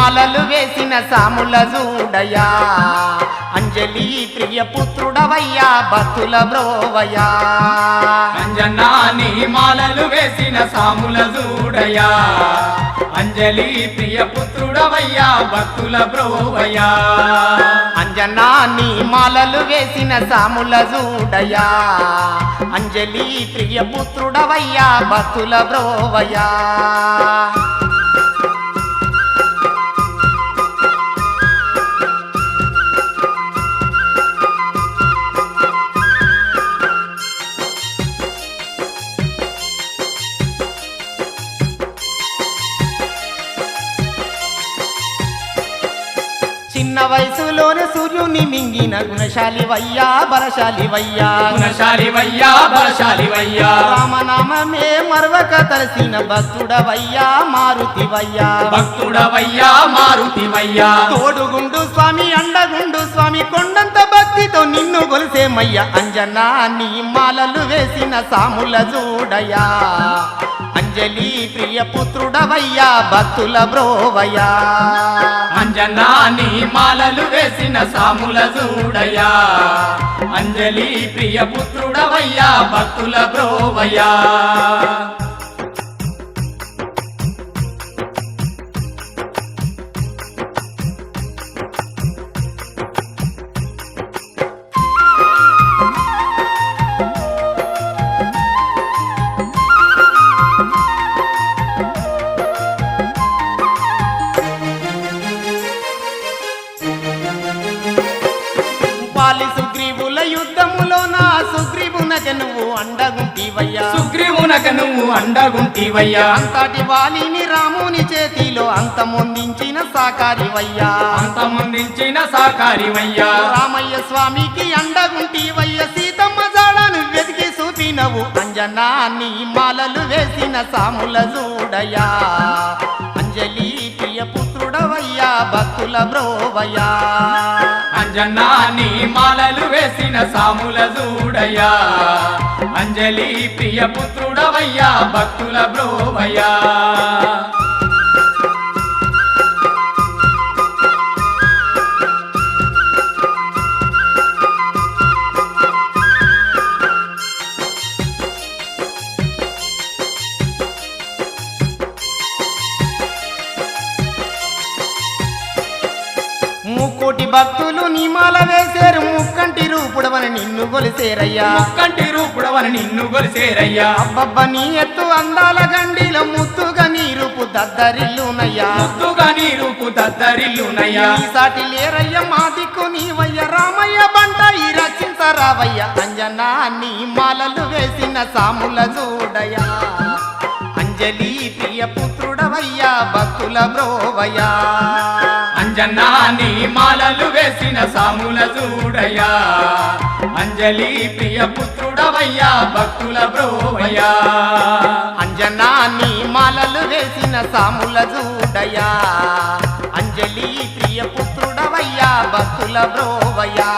మాలలు వేసిన సాముల చూడయా అంజలి ప్రియ పుత్రుడవయ్యా భక్తుల బ్రోవయ్యా అంజన్నా నీ మాలలు వేసిన సాముల చూడయా అంజలి ప్రియ పుత్రుడవయ్యా భక్తుల బ్రోవయ్యా అంజనా నీ మాలలు వేసిన సాముల చూడయా అంజలి ప్రియ పుత్రుడవయ్యా భక్తుల బ్రోవయ్యా చిన్న వయసులోనే సూర్యుని మింగిన గుణశాలివయ్యా బలశాలివయ్యా గుణశాలివయ్యా బలశాలివయ్యా రామనామమే మరవక తలసిన భక్తుడవయ్యా మారుతివయ్యా భక్తుడవయ్యా మారుతివయ్యా తోడుగుండు స్వామి అండగుండు స్వామి కొండంత భక్తితో నిన్ను గొలిసేమయ్యా అంజనా నీ మాలలు వేసిన సాముల చూడయా అంజలి ప్రియ పుత్రుడవయ్యా భక్తుల బ్రోవయ్యా అంజనా నీ మాలలు వేసిన సాముల చూడయా అంజలి ప్రియ పుత్రుడవయ్యా భక్తుల బ్రోవయ్యా వాలి సుగ్రీవుల యుద్ధములో నా సుగ్రీవునక నువ్వు అండగుంటివయ్యా సుగ్రీవునక నువ్వు అండగుంటివయ్యా అంతటి వాలిని రాముని చేతిలో అంతమొందించిన సాకారివయ్యా అంతమొందించిన సాకారివయ్యా రామయ్య స్వామికి అండగుంటివయ్య సీతమ్మ జాడను వెతికి చూపినవు అంజనా నీ మాలలు వేసిన సాముల చూడయా అంజలి ప్రియ పుత్రుడవయ్యా భక్తుల బ్రోవయ్యా అంజనా నీ మాలలు వేసిన సాముల చూడయా అంజలి ప్రియ పుత్రుడవయ్యా భక్తుల బ్రోవయ్యా ముక్కోటి భక్తులు నీ మాల వేసేరు ముక్కంటి రూపుడవని నిన్ను గొలిసేరయ్యా ముక్కంటి రూపుడవని నిన్ను గొలిసేరయ్యా అబ్బబ్బ నీ ఎత్తు అందాల గండిలో ముత్తుగా నీ రూపు దద్దరిల్లునయ్యా ముద్దుగా నీ రూపు దద్దరిల్లునయ్యా ఈ సాటి లేరయ్య మా దిక్కు నీవయ్య రామయ్య బంట ఈ రక్షించరావయ్య అంజనా నీ మాలలు వేసిన సాముల చూడయా అంజలి ప్రియ పుత్రుడవయ్యా భక్తుల బ్రోవయ్యా అంజనా నీ మాలలు వేసిన సాముల చూడయా అంజలి ప్రియ పుత్రుడవయ్యా భక్తుల బ్రోవయ్యా అంజనా నీ మాలలు వేసిన సాముల చూడయా అంజలి ప్రియ పుత్రుడవయ్యా భక్తుల బ్రోవయ్యా